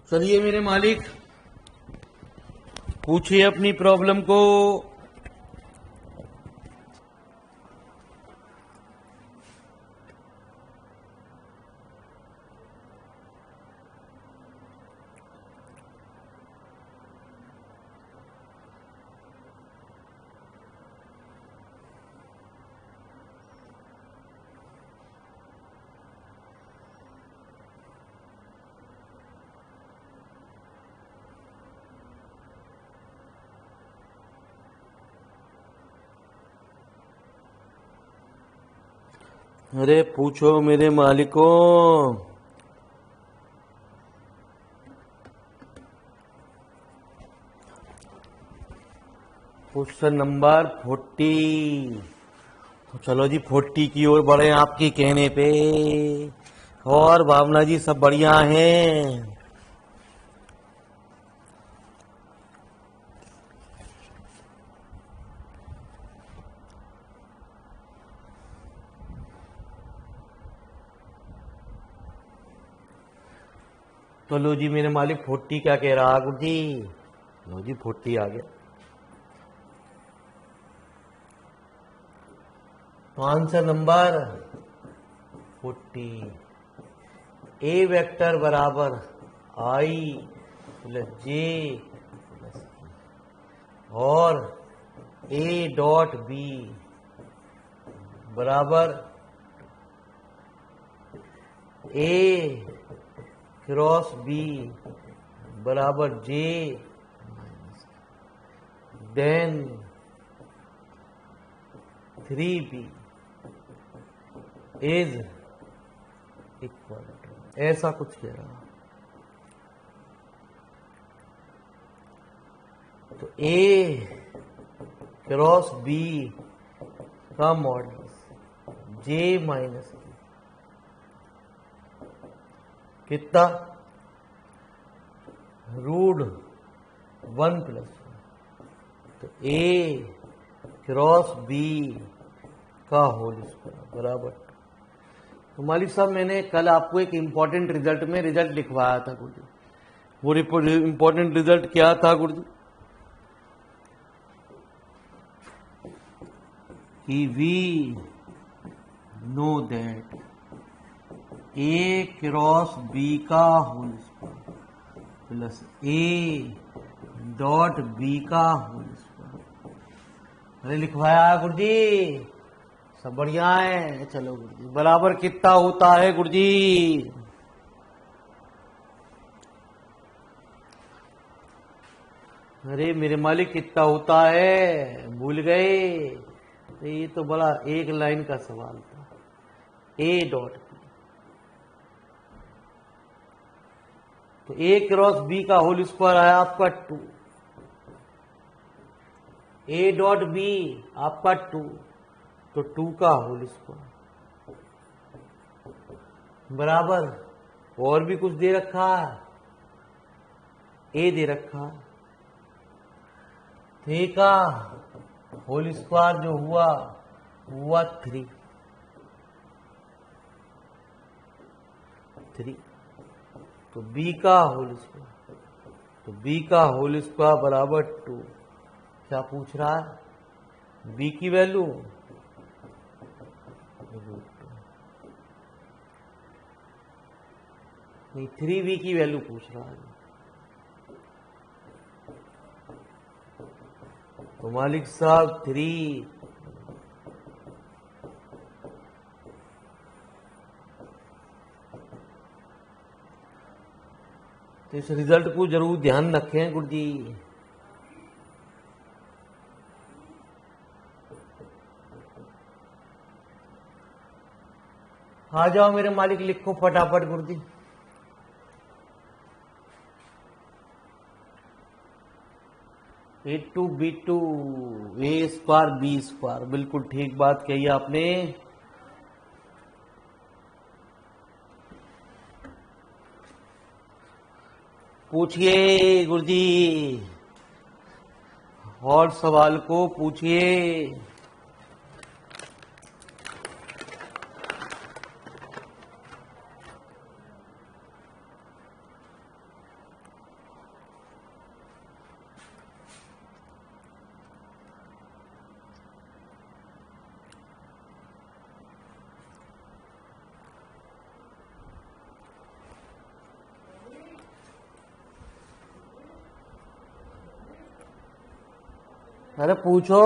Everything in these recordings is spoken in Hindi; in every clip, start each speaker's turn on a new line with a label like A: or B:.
A: चलिए मेरे मालिक, पूछिए अपनी प्रॉब्लम को। अरे पूछो मेरे मालिकों। Question number 40। तो चलो जी 40 की ओर बढ़े आपके कहने पे। और भावना जी सब बढ़िया हैं? तो लो जी मेरे मालिक 40 क्या कह रहा गुरु जी? लो जी 40 आ गया। तो आंसर नंबर 40। ए वेक्टर बराबर आई प्लस जे प्लस और ए डॉट बी बराबर ए क्रॉस बी बराबर J then 3b is equal to, ऐसा कुछ कह रहा। तो ए क्रॉस बी का मॉडल जे माइनस बी कितना? Root 1 plus 1। तो ए क्रॉस बी का होल स्क्वायर बराबर। तो मालिक साहब मैंने कल आपको एक इंपॉर्टेंट रिजल्ट में रिजल्ट लिखवाया था गुरु जी। वो इंपॉर्टेंट रिजल्ट क्या था गुरु जी? कि we know that A cross B का whole square plus A dot B का होल स्क्वायर। अरे लिखवाया गुरु जी, सब बढ़िया है। चलो गुरु जी बराबर कितना होता है गुरु जी? अरे मेरे मालिक कितना होता है, भूल गए? ये तो बड़ा एक लाइन का सवाल था। ए डॉट बी, तो ए क्रॉस बी का होल स्क्वायर आया आपका 2। ए डॉट बी आपका 2, तो 2 का होल स्क्वायर बराबर और भी कुछ दे रखा है, ए दे रखा। तो ए का होल स्क्वायर जो हुआ 3। तो बी का होल स्क्वायर, तो बी का होल स्क्वायर बराबर 2। क्या पूछ रहा है? बी की वैल्यू नहीं, 3b की वैल्यू पूछ रहा है। तो मालिक साहब 3 तो इस रिजल्ट को जरूर ध्यान रखें गुरु जी। आ जाओ मेरे मालिक, लिखो फटाफट गुरु जी। A2 B2 ए स्क्वायर बी स्क्वायर, बिल्कुल ठीक बात कही आपने। पूछिए गुरुजी, और सवाल को पूछिए। अरे पूछो।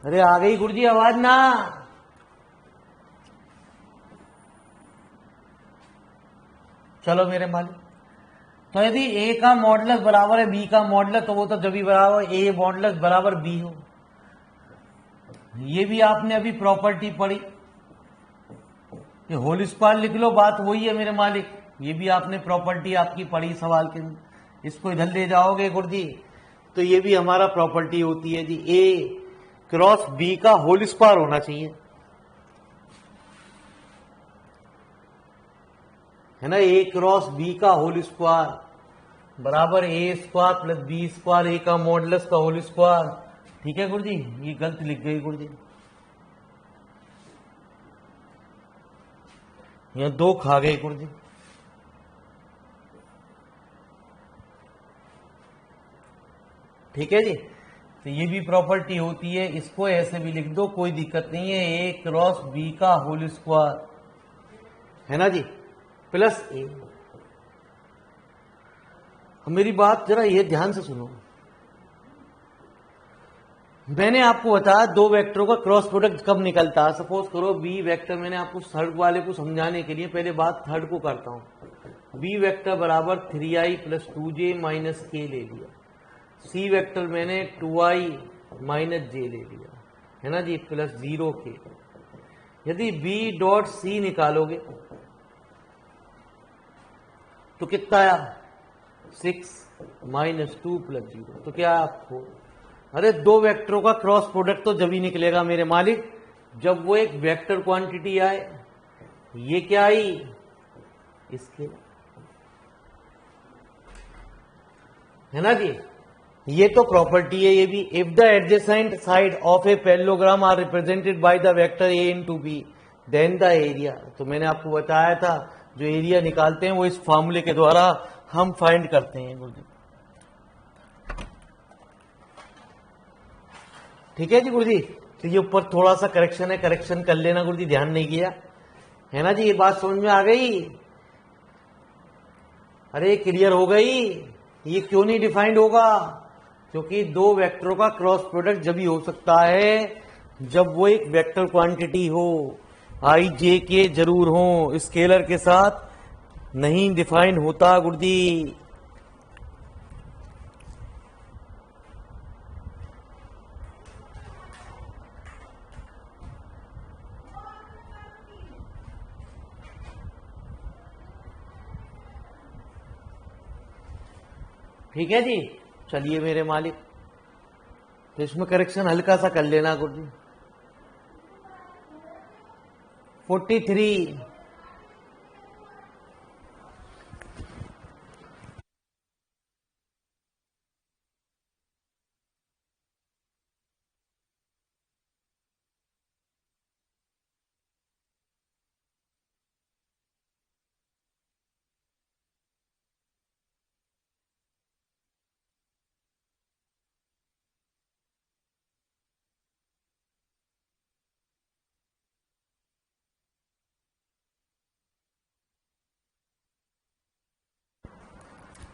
A: अरे आ गई गुरुजी आवाज ना। चलो मेरे मालिक, तो यदि ए का मॉडुलस बराबर है बी का मॉडुलस, तो वो तो जब भी बराबर ए मॉडुलस बराबर बी हो। ये भी आपने अभी प्रॉपर्टी पढ़ी, ये होल स्क्वायर लिख लो, बात वही है मेरे मालिक। ये भी आपने प्रॉपर्टी आपकी पढ़ी सवाल के अंदर। इसको इधर ले जाओगे गुरुजी तो ये भी हमारा प्रॉपर्टी होती है जी, ए क्रॉस बी का होल स्क्वायर होना चाहिए, है ना। ए क्रॉस बी का होल स्क्वायर बराबर ए स्क्वायर प्लस बी स्क्वायर, ए का मॉडुलस का होल स्क्वायर। ठीक है गुरुजी, ये गलत लिख गई गुरुजी, यहां दो खा गए गुरुजी। ठीक है जी, तो ये भी प्रॉपर्टी होती है, इसको ऐसे भी लिख दो, कोई दिक्कत नहीं है। ए क्रॉस बी का होल स्क्वायर, है ना जी, प्लस ए। मेरी बात जरा ये ध्यान से सुनो, मैंने आपको बताया दो वेक्टरों का क्रॉस प्रोडक्ट कब निकलता है। सपोज करो बी वेक्टर, मैंने आपको थर्ड वाले को समझाने के लिए पहले बात थर्ड को करता हूं। बी वेक्टर बराबर 3i प्लस 2j माइनस के ले लिया। सी वेक्टर मैंने 2i माइनस जे ले लिया, है ना जी, प्लस 0 के। यदि बी डॉट सी निकालोगे तो कितना आया, 6 माइनस 2 प्लस 0, तो क्या आपको, अरे दो वेक्टरों का क्रॉस प्रोडक्ट तो जब ही निकलेगा मेरे मालिक जब वो एक वेक्टर क्वांटिटी आए। ये क्या आई, इसके, है ना जी, ये तो प्रॉपर्टी है ये भी। If the adjacent side of a parallelogram are represented by the vector A into B then the area. तो मैंने आपको बताया था जो एरिया निकालते हैं वो इस फॉर्मूले के द्वारा हम फाइंड करते हैं गुरुजी। ठीक है जी गुरुजी, तो ये ऊपर थोड़ा सा करेक्शन है, करेक्शन कर लेना गुरुजी, ध्यान नहीं किया, है ना जी। ये बात समझ में आ गई, अरे क्लियर हो गई। ये क्यों नहीं डिफाइंड होगा? क्योंकि दो वेक्टरों का क्रॉस प्रोडक्ट जब ही हो सकता है जब वो एक वेक्टर क्वांटिटी हो, आई जे के जरूर हो, स्केलर के साथ नहीं डिफाइन होता गुरुजी। ठीक है जी, चलिए मेरे मालिक, तो इसमें करेक्शन हल्का सा कर लेना गुरुजी। 43।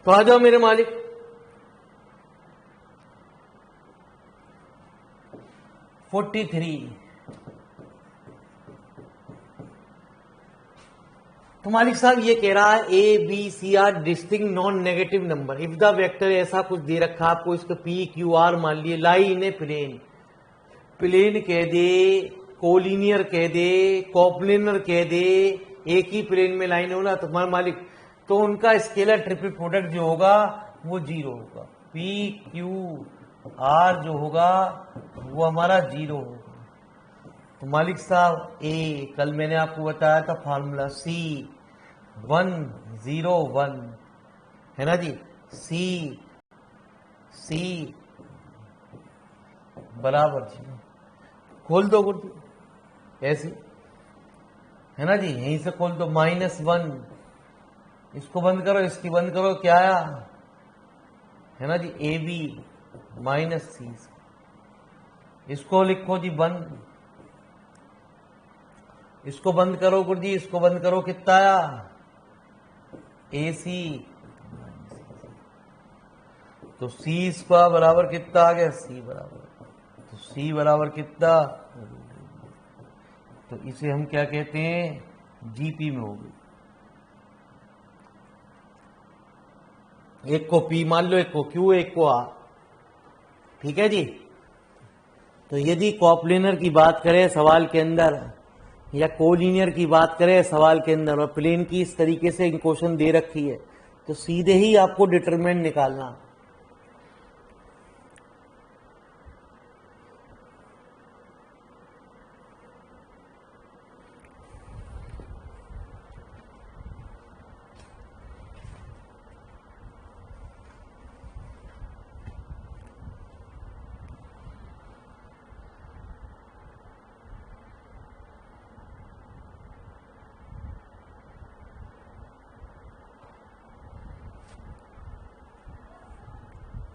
A: तो आ जाओ मेरे मालिक। Forty three. तो मालिक साहब ये कह रहा है A B C are distinct non negative number if the vector, ऐसा कुछ दे रखा आपको, इसको पी क्यू आर मान लिए, लाई इन ए प्लेन, प्लेन कह दे, कोलिनियर कह दे, कॉप्लेनर कह दे, एक ही प्लेन में लाइन हो ना तो हमारा मालिक, तो उनका स्केलर ट्रिपल प्रोडक्ट जो होगा वो जीरो होगा। पी क्यू आर जो होगा वो हमारा जीरो होगा। तो मालिक साहब ए, कल मैंने आपको बताया था फार्मूला सी 101 है ना जी, सी सी बराबर जीरो। खोल दो गुरु ऐसे, है ना जी, यहीं से खोल दो। -1, इसको बंद करो, इसकी बंद करो, क्या आया, है ना जी, ए बी -सी, इसको लिखो जी बंद, इसको बंद करो गुरु जी, इसको बंद करो, कितना आया, ए सी। तो सी स्क्वायर बराबर कितना आ गया, सी बराबर, तो सी बराबर कितना, तो इसे हम क्या कहते हैं, जीपी में होगी। एक को पी मान लो, एक को क्यू, एक को आर, ठीक है जी। तो यदि कॉप्लेनर की बात करें सवाल के अंदर या कोलिनियर की बात करें सवाल के अंदर और प्लेन की इस तरीके से क्वेश्चन दे रखी है तो सीधे ही आपको डिटरमिनेंट निकालना।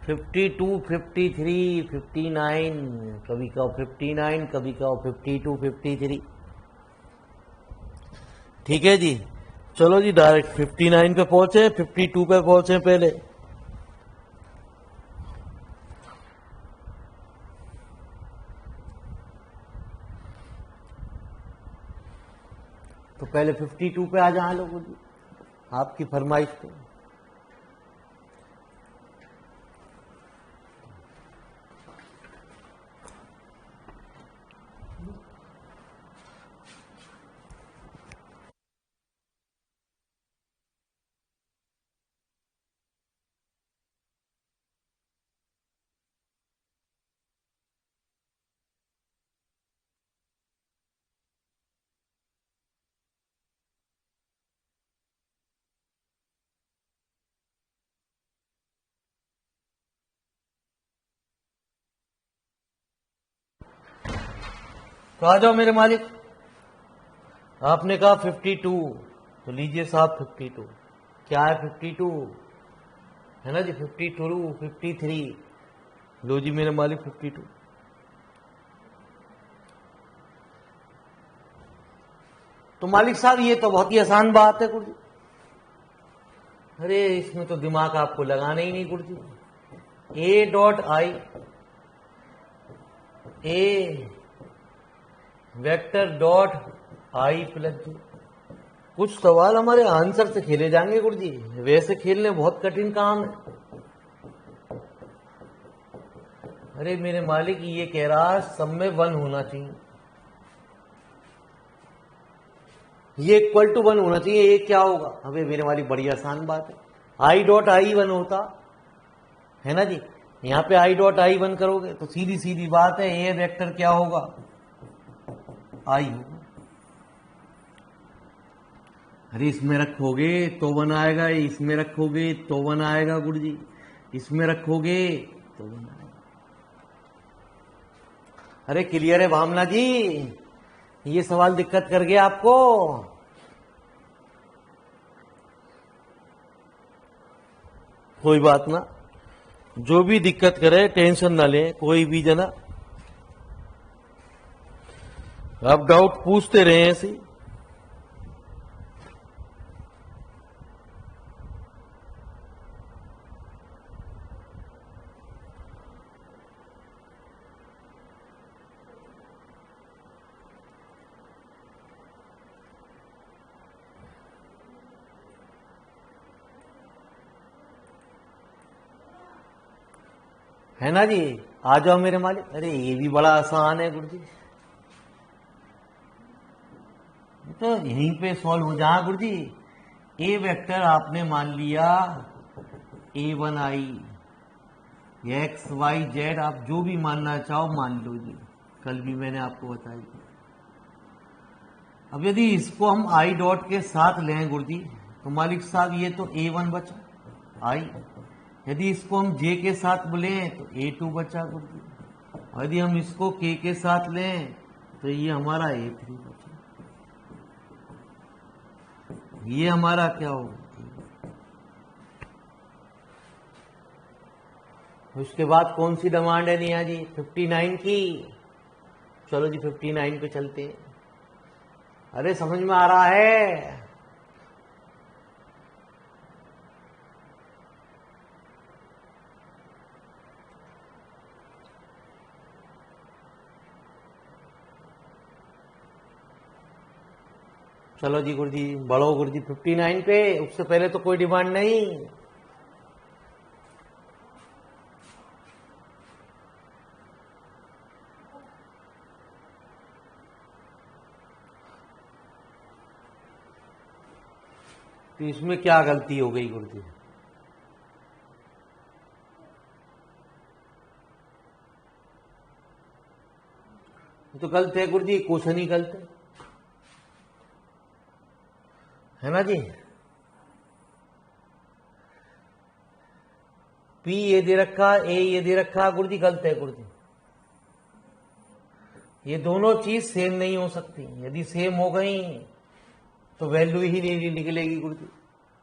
A: फिफ्टी टू, 53, 59, कभी कहो 59, कभी कहो 52, 53। ठीक है जी, चलो जी डायरेक्ट 59 पे पहुंचे, 52 पे पहुंचे पहले। तो पहले 52 पे आ जाए लोगों जी, आपकी फरमाइश पे। तो आ जाओ मेरे मालिक, आपने कहा 52, तो लीजिए साहब 52, क्या है 52, है ना जी, 52, 53, लो जी मेरे मालिक 52। तो मालिक साहब ये तो बहुत ही आसान बात है कुछ, अरे इसमें तो दिमाग आपको लगाना ही नहीं गुरुजी। A dot I, A vector dot I plus G. कुछ सवाल हमारे आंसर से खेले जाएंगे गुरुजी, वैसे खेलने बहुत कठिन काम है। अरे मेरे मालिक ये कह रहा है सब में 1 होना चाहिए, ये इक्वल टू 1 होना चाहिए, ये क्या होगा? अबे मेरे मालिक बड़ी आसान बात है, आई डॉट आई 1 होता है ना जी। यहां पे आई डॉट आई 1 करोगे तो सीधी सीधी बात है, ए वेक्टर क्या होगा? आई होगा। अरे इसमें रखोगे तो 1 आएगा, इसमें रखोगे तो 1 आएगा गुरुजी, इसमें रखोगे तो 1 आएगा। अरे क्लियर है भावना जी? ये सवाल दिक्कत कर गया आपको? कोई बात ना, जो भी दिक्कत करे टेंशन ना ले कोई भी जना, आप डाउट पूछते रहे ऐसे। है ना जी, आ जाओ मेरे मालिक। अरे ये भी बड़ा आसान है गुरुजी, तो यहीं पे सॉल्व हो जा गुरुजी। ए वेक्टर आपने मान लिया A1I, एक्स वाई जेड आप जो भी मानना चाहो मान लो जी, कल भी मैंने आपको बताई। अब यदि इसको हम आई डॉट के साथ लें गुरुजी तो मालिक साहब ये तो A1 बचा आई, यदि इसको हम जे के साथ लें तो A2 बचा गुरुजी, और यदि हम इसको के साथ लें तो ये हमारा A3 बचा, ये हमारा क्या होगा? उसके बाद कौन सी डिमांड है निया जी? 59 की। चलो जी 59 पे चलते हैं। अरे समझ में आ रहा है? चलो जी गुरुजी बढ़ो गुरुजी 59 पे, उससे पहले तो कोई डिमांड नहीं। तो इसमें क्या गलती हो गई गुरुजी? तो गलत है गुरुजी, क्वेश्चन ही गलत है ना जी। पी ये दे रखा, ए ये दे रखा गुरुजी, गलत है गुरुजी। ये दोनों चीज सेम नहीं हो सकती, यदि सेम हो गई तो वैल्यू ही नहीं निकलेगी गुरुजी,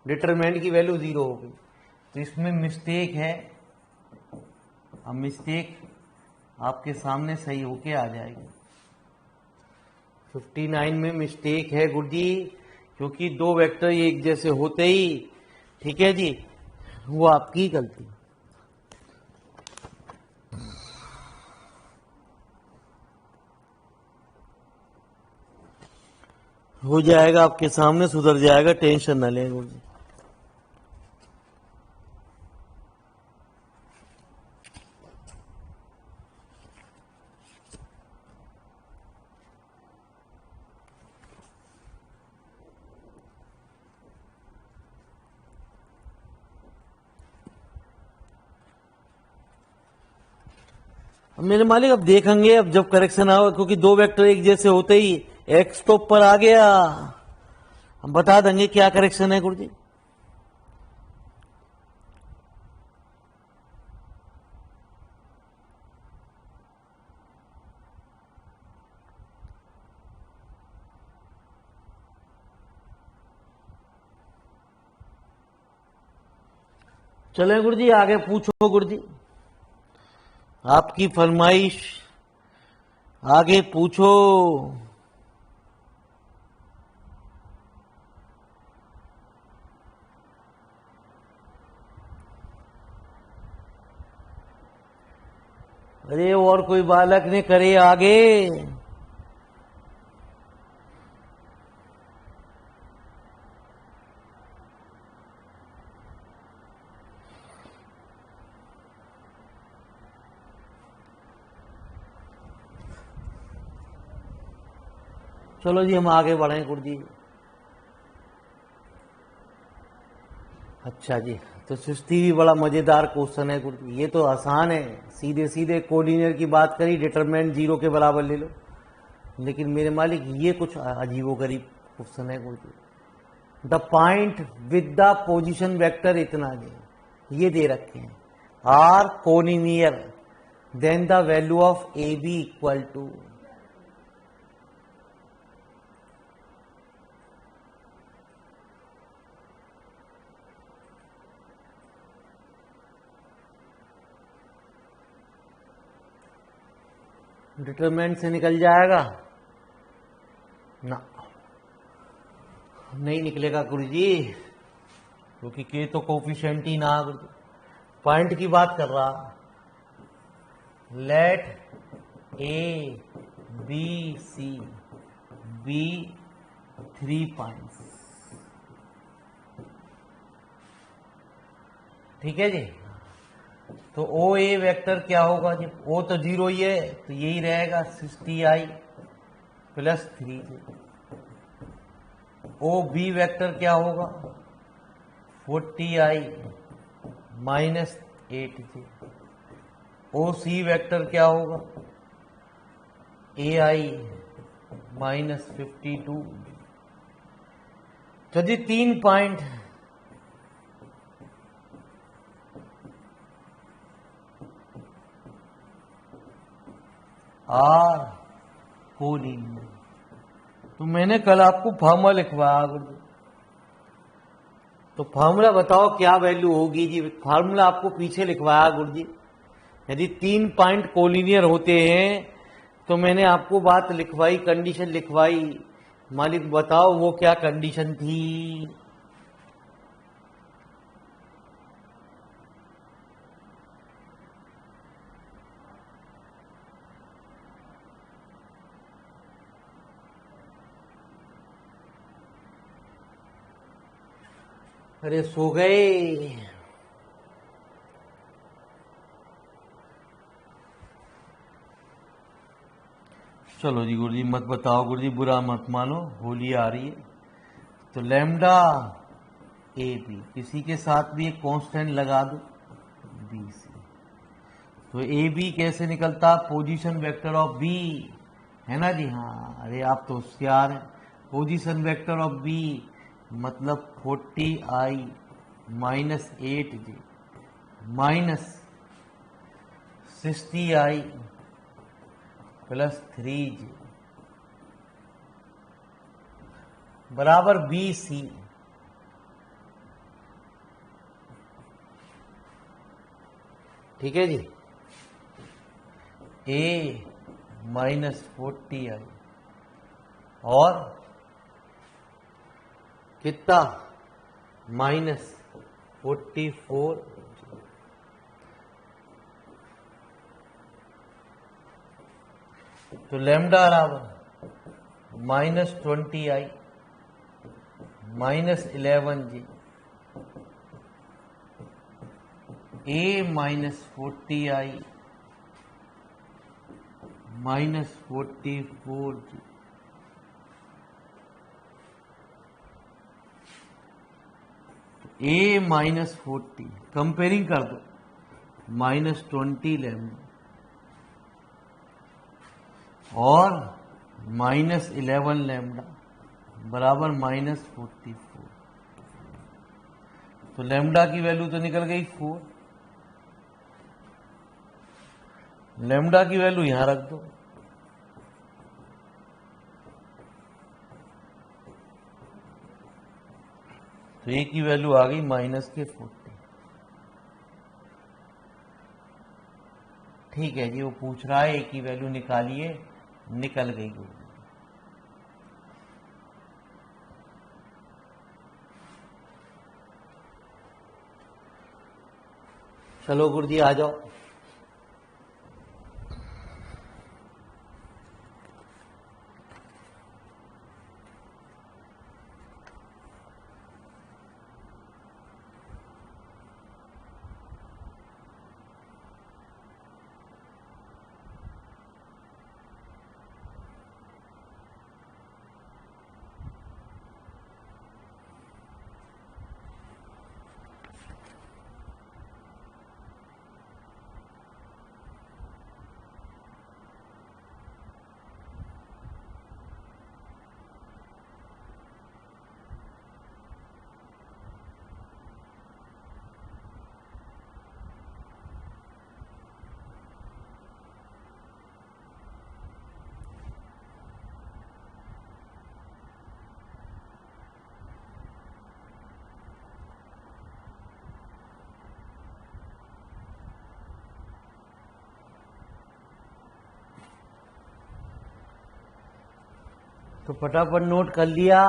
A: डिटरमिनेंट की वैल्यू 0 हो गई। तो इसमें मिस्टेक है, अब मिस्टेक आपके सामने सही होके आ जाएगी। 59 में मिस्टेक है गुरुजी, क्योंकि दो वेक्टर एक जैसे होते ही, ठीक है जी, वो आपकी गलती हो जाएगा, आपके सामने सुधर जाएगा, टेंशन ना लें गुरुजी। अब मेरे मालिक अब देखेंगे, अब जब करेक्शन आओ, क्योंकि दो वेक्टर एक जैसे होते ही एक्स तो ऊपर आ गया, हम बता देंगे क्या करेक्शन है गुरुजी। चले गुरुजी आगे पूछो गुरुजी, आपकी फरमाइश आगे पूछो। अरे और कोई बालक ने करे आगे। चलो जी हम आगे बढ़े गुरु जी। अच्छा जी, तो सृष्टि भी बड़ा मजेदार क्वेश्चन है गुरु जी। ये तो आसान है, सीधे सीधे कोलिनियर की बात करी, डिटरमिनेंट 0 के बराबर ले लो। लेकिन मेरे मालिक ये कुछ अजीबोगरीब क्वेश्चन है गुरु जी। The point with the position vector इतना ये दे रखे हैं, are collinear, then the value of A B equal to. Determinant से निकल जाएगा ना, नहीं निकलेगा गुरु जी, क्योंकि के तो कोफिशिएंट ही ना गुरु जी। पॉइंट की बात कर रहा, let A B C B 3 points. ठीक है जी। तो ओ ए वेक्टर क्या होगा जी, ओ तो 0 ही है तो यही रहेगा 60i plus 3j। O B vector क्या होगा 40i माइनस 8j। ओ सी वेक्टर क्या होगा ai माइनस 52। तो जी 3 पॉइंट आर कोलिनियर। तो मैंने कल आपको फॉर्मूला लिखवाया गुरु जी, तो फॉर्मूला बताओ क्या वैल्यू होगी जी। फॉर्मूला आपको पीछे लिखवाया गुरु जी। यदि 3 पॉइंट कोलिनियर होते हैं तो मैंने आपको बात लिखवाई, कंडीशन लिखवाई। मालिक बताओ वो क्या कंडीशन थी। अरे सो गए। चलो जी गुरु जी मत बताओ गुरु जी, बुरा मत मानो, होली आ रही है। तो लैम्डा ए बी, किसी के साथ भी एक कांस्टेंट लगा दो बी से, तो ए बी कैसे निकलता, पोजीशन वेक्टर ऑफ बी, है ना जी। हाँ अरे आप तो होशियार हैं। पोजीशन वेक्टर ऑफ बी मतलब 40i minus 8j minus 60i plus 3j बराबर बी सी। ठीक है जी। ए माइनस 40i और कितना माइनस 44। तो लैम्डा बराबर माइनस 20i माइनस 11j ए माइनस 40i माइनस 44j। ए माइनस 40 कंपेयरिंग कर दो, माइनस 20 लैम्डा और माइनस 11 लैम्डा बराबर माइनस 44। तो लैम्डा की वैल्यू तो निकल गई 4, लैम्डा की वैल्यू यहां रख दो। तो ए की वैल्यू आ गई माइनस के 40। ठीक है जी, वो पूछ रहा है ए की वैल्यू निकालिए, निकल गई गुरु। चलो गुरु जी आ जाओ। तो फटाफट नोट कर लिया।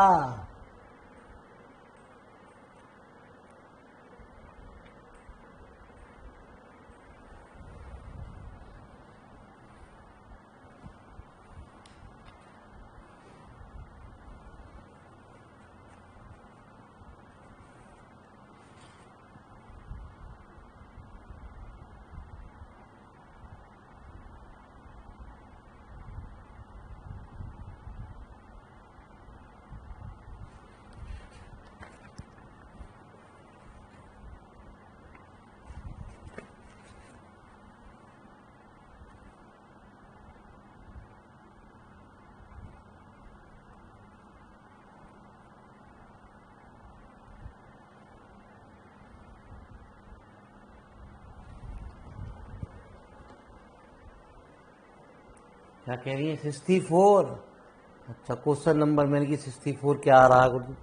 A: क्या कह रही है? 64। अच्छा, क्वेश्चन नंबर मैंने की 64 क्या आ रहा है गुरु?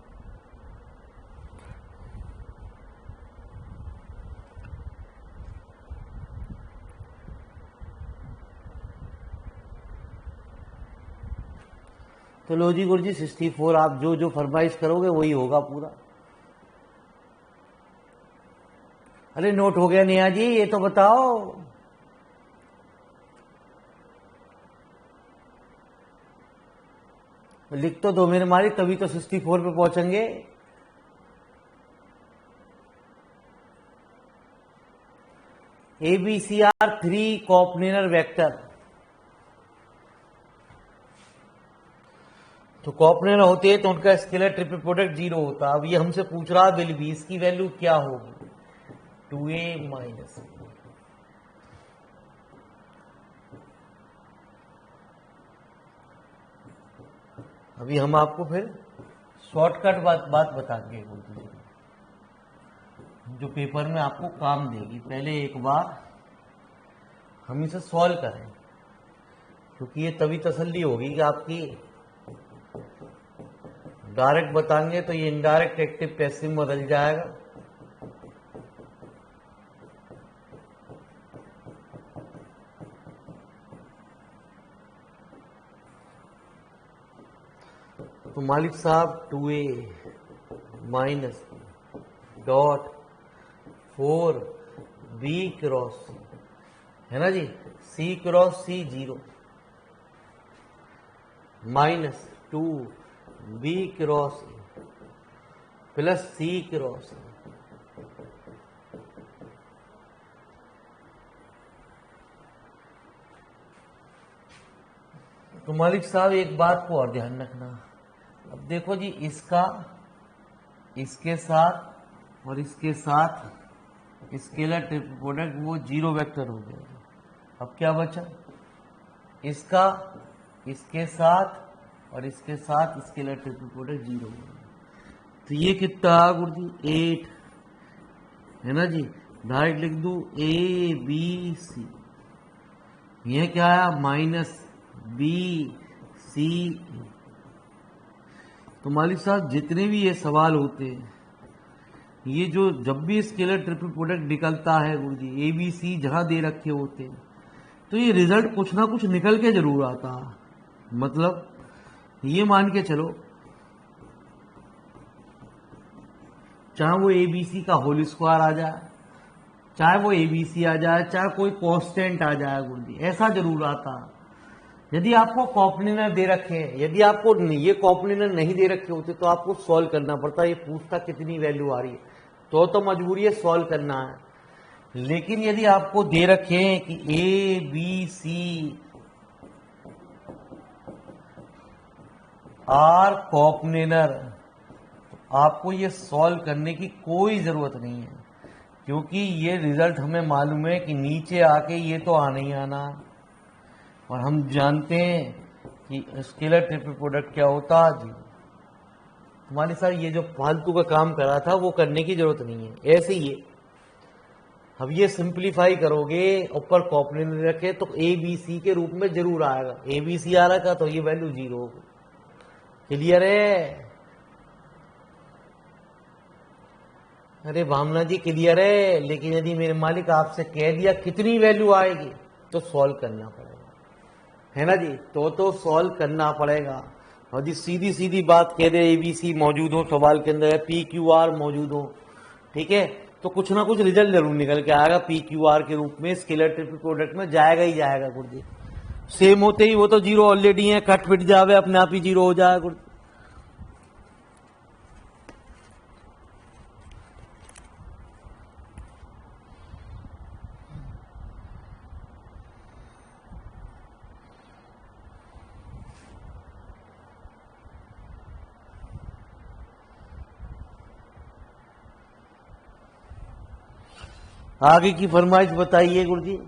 A: तो लो जी गुरु जी, 64 आप जो जो फरमाइश करोगे वही होगा पूरा। अरे नोट हो गया नेहा जी, ये तो बताओ। लिख तो दो मेरे मालिक, तभी तो 64 पे पहुंचेंगे। ABCR 3 coplanar vector. तो कॉपनेर होते हैं तो उनका स्केलर ट्रिपल प्रोडक्ट 0 होता। अब ये हमसे पूछ रहा बिल भी, इसकी वैल्यू क्या होगी? 2A minus. अभी हम आपको फिर शॉर्टकट बात बताएंगे जो पेपर में आपको काम देगी। पहले एक बार हम इसे सॉल्व करें, क्योंकि ये तभी तसल्ली होगी कि आपकी डायरेक्ट बताएंगे तो ये इनडायरेक्ट एक्टिव पैसिव में बदल जाएगा। तो मालिक साहब 2A minus dot 4B cross, है ना जी, C cross C 0 minus 2B cross plus C cross. तो मालिक साहब एक बात को और ध्यान रखना। अब देखो जी, इसका इसके साथ और इसके साथ स्केलर ट्रिपल प्रोडक्ट वो 0 वेक्टर हो गया। अब क्या बचा? इसका इसके साथ और इसके साथ स्केलर ट्रिपल प्रोडक्ट 0 हो गया। तो ये कितना आ गुरु जी? 8, है ना जी। डायरेक्ट लिख दूं ABC, ये क्या आया? Minus BC। तो मालिक साहब जितने भी ये सवाल होते हैं, ये जो जब भी स्केलर ट्रिपल प्रोडक्ट निकलता है गुरु जी, ABC जहां दे रखे होते हैं, तो ये रिजल्ट कुछ ना कुछ निकल के जरूर आता। मतलब ये मान के चलो, चाहे वो ABC का होल स्क्वायर आ जाए, चाहे वो ABC आ जाए, चाहे कोई कांस्टेंट आ जाए गुरु जी, ऐसा जरूर आता। यदि आपको कॉपनेर दे रखे हैं, यदि आपको ये कॉपनेर नहीं दे रखे होते तो आपको सॉल्व करना पड़ता। ये पूछता कितनी वैल्यू आ रही है, तो मजबूरी है सॉल्व करना है। लेकिन यदि आपको दे रखे हैं कि ABC आर कॉपनेर, तो आपको ये सॉल्व करने की कोई जरूरत नहीं है, क्योंकि ये रिजल्ट हमें मालूम है कि नीचे आके ये तो आना ही आना। और हम जानते हैं कि स्केलर ट्रिपल प्रोडक्ट क्या होता है जी। हमारे साथ ये जो फालतू का काम करा था वो करने की जरूरत नहीं है। ऐसे ही है, अब ये सिंप्लीफाई करोगे, ऊपर कॉपनेर रखे तो ABC के रूप में जरूर आएगा। ABC आ रहा तो ये वैल्यू 0 होगी। क्लियर है? अरे भावना जी क्लियर है। लेकिन यदि मेरे मालिक आपसे कह दिया कितनी वैल्यू आएगी, तो सॉल्व करना पड़ेगा, है ना जी। तो सॉल्व करना पड़ेगा। और जी सीधी सीधी बात कह रहे ABC मौजूद हो सवाल के अंदर, PQR मौजूद हो, ठीक है, तो कुछ ना कुछ रिजल्ट जरूर निकल के आएगा PQR के रूप में, स्केलर ट्रिपल प्रोडक्ट में जाएगा ही जाएगा गुरुजी। सेम होते ही वो तो जीरो ऑलरेडी है, कट फिट जावे अपने आप ही जीरो हो जाएगा गुरुजी। आगे की फरमाइश बताइए गुरुजी।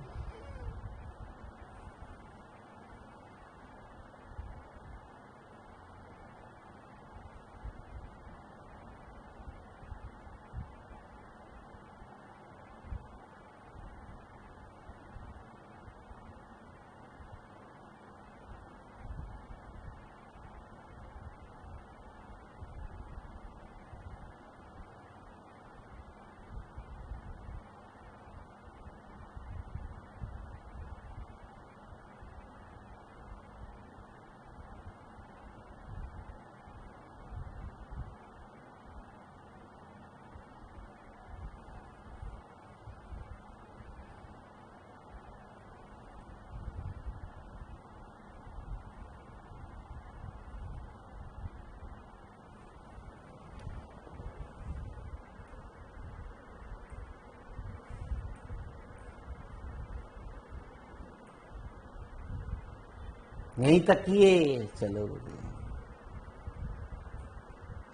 A: यहीं तक किए, चलो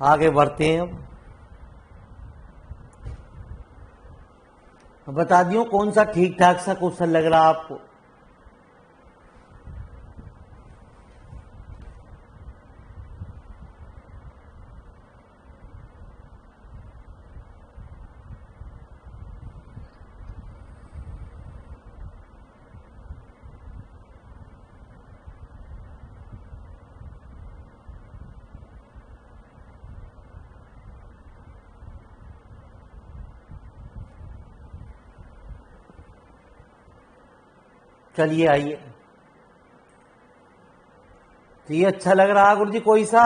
A: आगे बढ़ते हैं। अब बता दियो कौन सा ठीक ठाक सा क्वेश्चन लग रहा आपको। चलिए आइए, तो ये अच्छा लग रहा है गुरुजी कोई सा?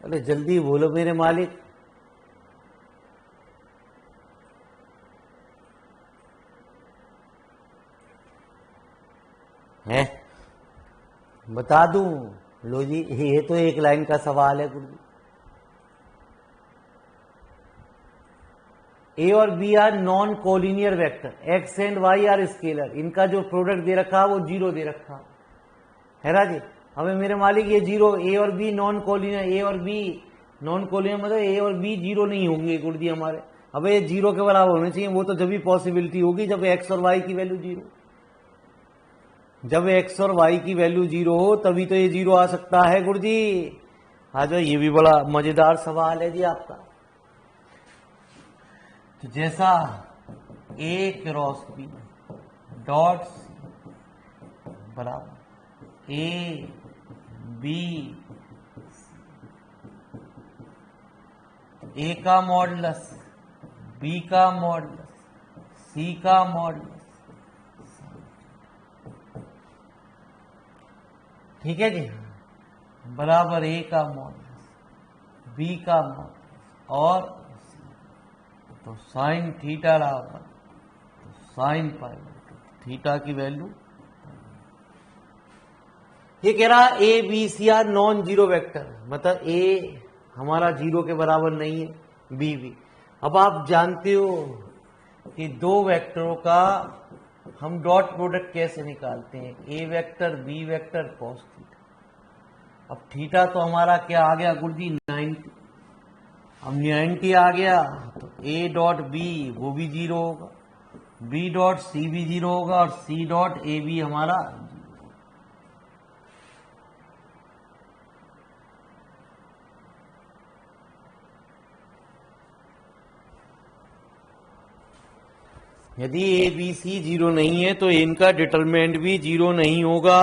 A: अरे जल्दी बोलो मेरे मालिक। है बता दूं? लो जी, ये तो एक लाइन का सवाल है गुरुजी। ए और B are non collinear vector, X and Y are scalar, इनका जो प्रोडक्ट दे रखा वो जीरो दे रखा है ना जी। हमें मेरे मालिक ये जीरो, ए और बी नॉन कोलिनियर, ए और बी नॉन कोलिनियर मतलब ए और बी जीरो नहीं होंगे गुरुजी हमारे। अब ये जीरो के बराबर होने चाहिए, वो तो जब भी पॉसिबिलिटी होगी जब एक्स और वाई की वैल्यू जीरो, जब एक्स और वाई की वैल्यू जीरो हो तभी तो ये जीरो आ सकता है गुरुजी। हाँ जो ये भी बड़ा मजेदार सवाल है जी आपका। तो जैसा ए क्रॉस बी डॉट बराबर ए बी, ए का मॉडुलस, बी का मॉडुलस, सी का मॉडुलस, ठीक है जी, बराबर ए का मॉडुलस, बी का मॉडुलस और तो साइन थीटा बराबर तो साइन पाई, थीटा की वैल्यू। ये कह रहा A B C are non zero vector, मतलब ए हमारा जीरो के बराबर नहीं है, बी भी। अब आप जानते हो कि दो वेक्टरों का हम डॉट प्रोडक्ट कैसे निकालते हैं, A vector B vector cos theta. अब थीटा तो हमारा क्या आ गया गुरुजी 90, अब 90 आ गया तो ए डॉट बी वो भी जीरो होगा, बी डॉट सी भी जीरो होगा और सी डॉट ए भी हमारा। यदि ए बी सी जीरो नहीं है तो इनका डिटरमिनेंट भी जीरो नहीं होगा।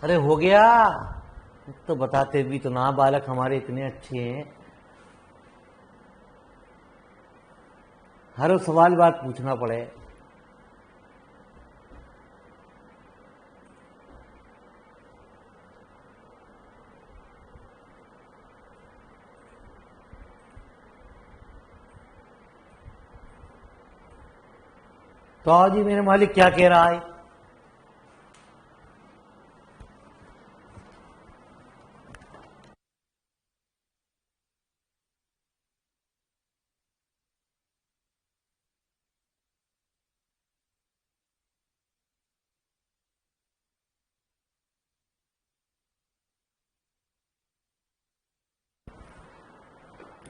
A: अरे हो गया, तो बताते भी तो ना, बालक हमारे इतने अच्छे हैं, हर सवाल बात पूछना पड़े। तो आओ जी, मेरे मालिक क्या कह रहा है?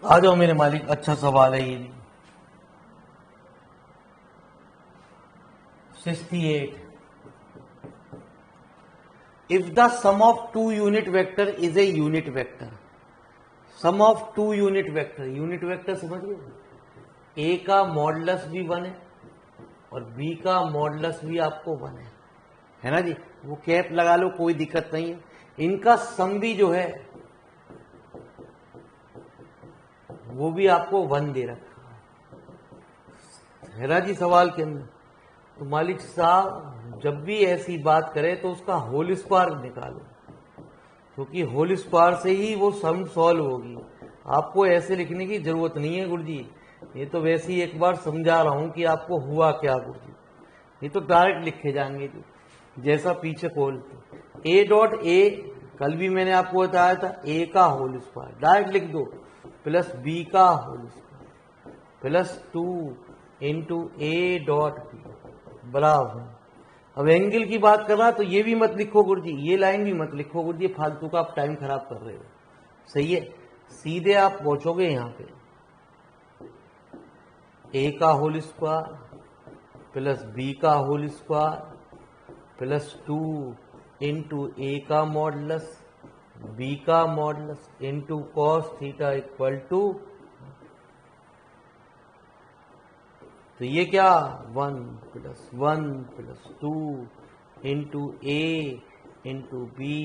A: आ जाओ मेरे मालिक, अच्छा सवाल है ये। 68. If the sum of two unit vector is a unit vector, sum of two unit vector, unit vector समझ गए? A का मॉडुलस भी 1 है और B का मॉडुलस भी आपको 1 है ना जी? वो कैप लगा लो, कोई दिक्कत नहीं है। इनका सम भी जो है वो भी आपको 1 दे रखा है ना जी सवाल के अंदर। तो मालिक साहब जब भी ऐसी बात करे तो उसका होल स्क्वायर निकालो, क्योंकि होल स्क्वायर से ही वो सम सॉल्व होगी। आपको ऐसे लिखने की जरूरत नहीं है गुरुजी, ये तो वैसे ही एक बार समझा रहा हूं कि आपको हुआ क्या गुरुजी। ये तो डायरेक्ट लिखे जाएंगे जी, जैसा पीछे खोलते। ए डॉट ए, कल भी मैंने आपको बताया था, ए का होल स्क्वायर डायरेक्ट लिख दो, प्लस बी का whole square plus 2 into A dot B बराबर। अब एंगल की बात कर रहा तो ये भी मत लिखो गुरुजी, ये लाइन भी मत लिखो गुरुजी, फालतू का आप टाइम खराब कर रहे हो। सही है, सीधे आप पहुंचोगे यहां पे, ए का होल स्क्वायर प्लस बी का whole square plus 2 into A का मॉडुलस बी का modulus into cos theta equal to, तो ये क्या 1 plus 2 into A into B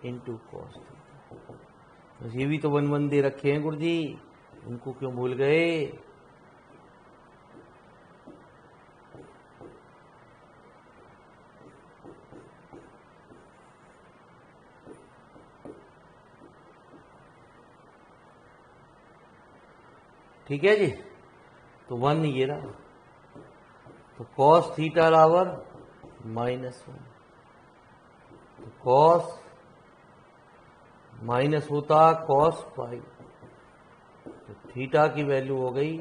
A: into cos. ये भी तो 1 दे रखे हैं गुरुजी, इनको क्यों भूल गए? ठीक है जी, तो 1 ये रहा, तो कॉस थीटा बराबर -1, तो कॉस माइनस होता कॉस पाई, तो थीटा की वैल्यू हो गई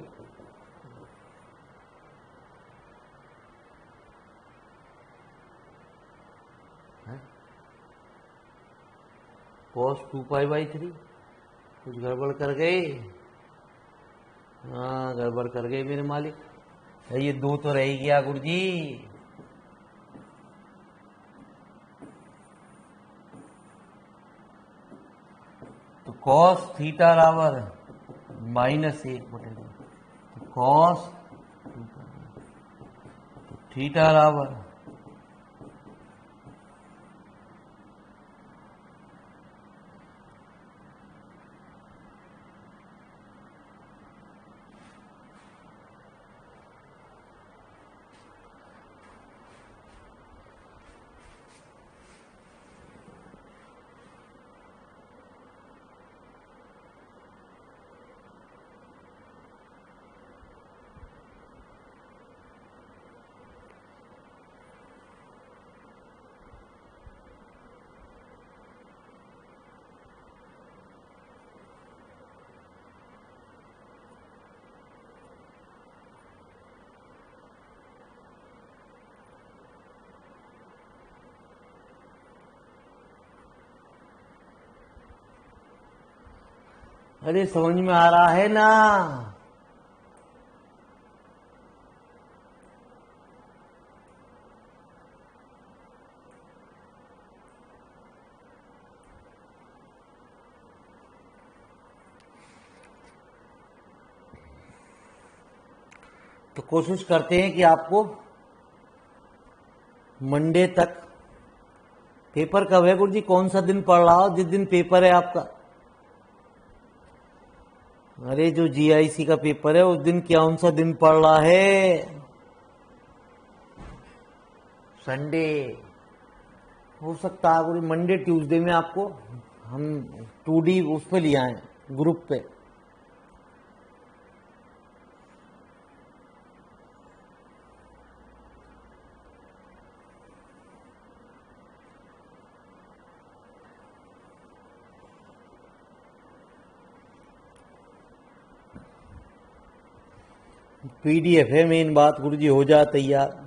A: कॉस 2π/3। कुछ गड़बड़ कर गए? हाँ गड़बड़ कर गए मेरे मालिक। ये 2 तो रह ही गया गुरुजी। तो कॉस थीटा बराबर -1/2, तो कॉस थीटा बराबर अरे समझ में आ रहा है ना? तो कोशिश करते हैं कि आपको मंडे तक पेपर कब है गुरुजी? कौन सा दिन पढ़ रहा हो जिस दिन पेपर है आपका? अरे जो जीआईसी का पेपर है उस दिन कौन सा दिन पढ़ रहा है? संडे हो सकता है गुरुजी, मंडे ट्यूसडे में आपको हम 2D उस पे लिया है ग्रुप पे। पीडीएफ है मेन बात गुरुजी, हो जा तैयार।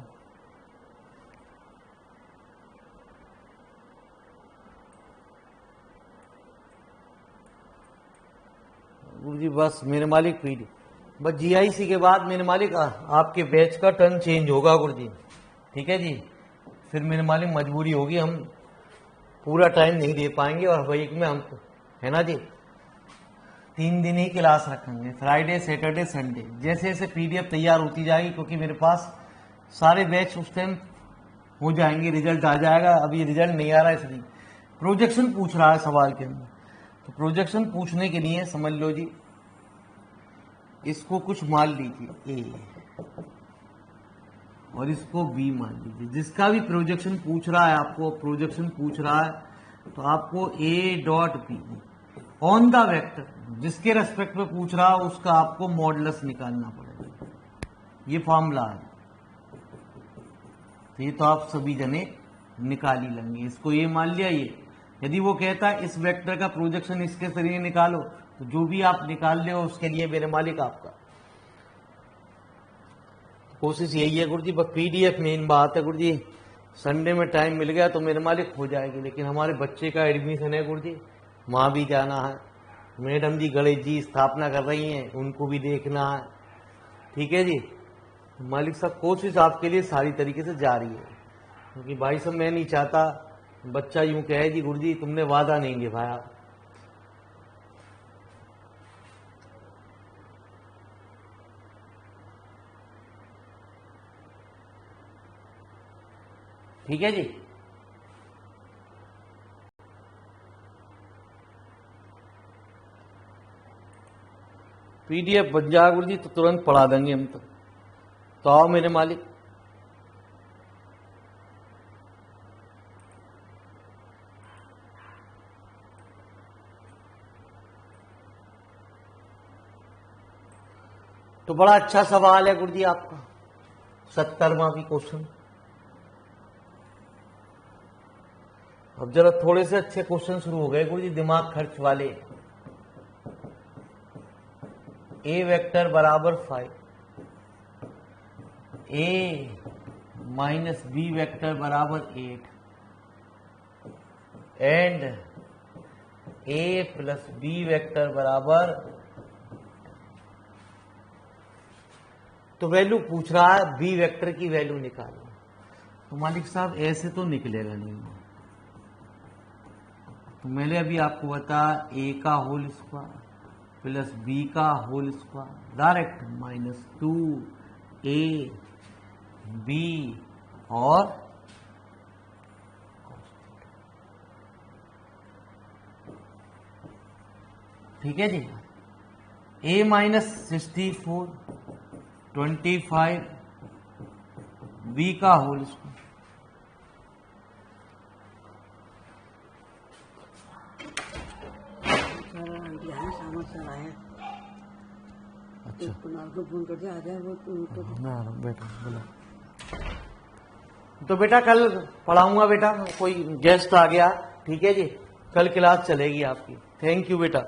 A: गुरुजी बस मेरे मालिक पीडीएफ, बस जीआईसी के बाद मेरे मालिक आपके बैच का टर्न चेंज होगा गुरुजी, ठीक है जी। फिर मेरे मालिक मजबूरी होगी, हम पूरा टाइम नहीं दे पाएंगे और वीक में हम, है ना जी, 3 दिन ही क्लास रखेंगे, फ्राइडे सैटरडे संडे। जैसे जैसे पीडीएफ तैयार होती जाएगी, क्योंकि मेरे पास सारे बैच उस टाइम हो जाएंगे, रिजल्ट आ जाएगा। अभी रिजल्ट नहीं आ रहा है इसलिए प्रोजेक्शन पूछ रहा है सवाल के अंदर। तो प्रोजेक्शन पूछने के लिए समझ लो जी, इसको कुछ मान लीजिए ए और इसको बी मान लीजिए। जिसका भी प्रोजेक्शन पूछ रहा है आपको, प्रोजेक्शन पूछ रहा है तो आपको ए dot be on the vector, जिसके रेस्पेक्ट में पूछ रहा है उसका आपको मॉडुलस निकालना पड़ेगा। ये फॉर्मूला है, तो ये तो आप सभी जने निकाल ही लेंगे। इसको ये मान लिया। ये यदि वो कहता है इस वेक्टर का प्रोजेक्शन इसके जरिए निकालो, तो जो भी आप निकाल ले उसके लिए मेरे मालिक आपका कोशिश यही है गुरुजी। बस पीडीएफ मेन बात है गुरुजी। संडे में टाइम मिल गया तो मेरे मालिक हो जाएगी, लेकिन हमारे बच्चे का एडमिशन है गुरुजी, वहां भी जाना है। मैडम जी गणेश जी स्थापना कर रही हैं, उनको भी देखना है, ठीक है जी। मालिक साहब कोशिश आपके लिए सारी तरीके से जारी है, क्योंकि भाई साहब मैं नहीं चाहता बच्चा यूं कहे जी गुरुजी तुमने वादा नहीं निभाया। ठीक है जी। पीडीएफ बन जाए गुरुजी तो तुरंत पढ़ा देंगे हम तो आओ मेरे मालिक। तो बड़ा अच्छा सवाल है गुरुजी आपका, 70वां भी क्वेश्चन। अब जरा थोड़े से अच्छे क्वेश्चन शुरू हो गए गुरुजी, दिमाग खर्च वाले। ए वेक्टर बराबर 5, ए माइनस बी वेक्टर बराबर 8 and A plus B vector बराबर, तो वैल्यू पूछ रहा है बी वेक्टर की वैल्यू निकालो। तो मालिक साहब ऐसे तो निकलेगा नहीं, तो मैंने अभी आपको बताया ए का होल स्क्वायर प्लस बी का whole square direct minus 2a B और ठीक है जी। a माइनस 64 25 बी का होल स्क्वायर, अच्छा को फोन कर दिया, आ जाए वो तो बेटा बोला। तो बेटा कल पढ़ाऊंगा बेटा, कोई गेस्ट आ गया, ठीक है जी, कल क्लास चलेगी आपकी। थैंक यू बेटा।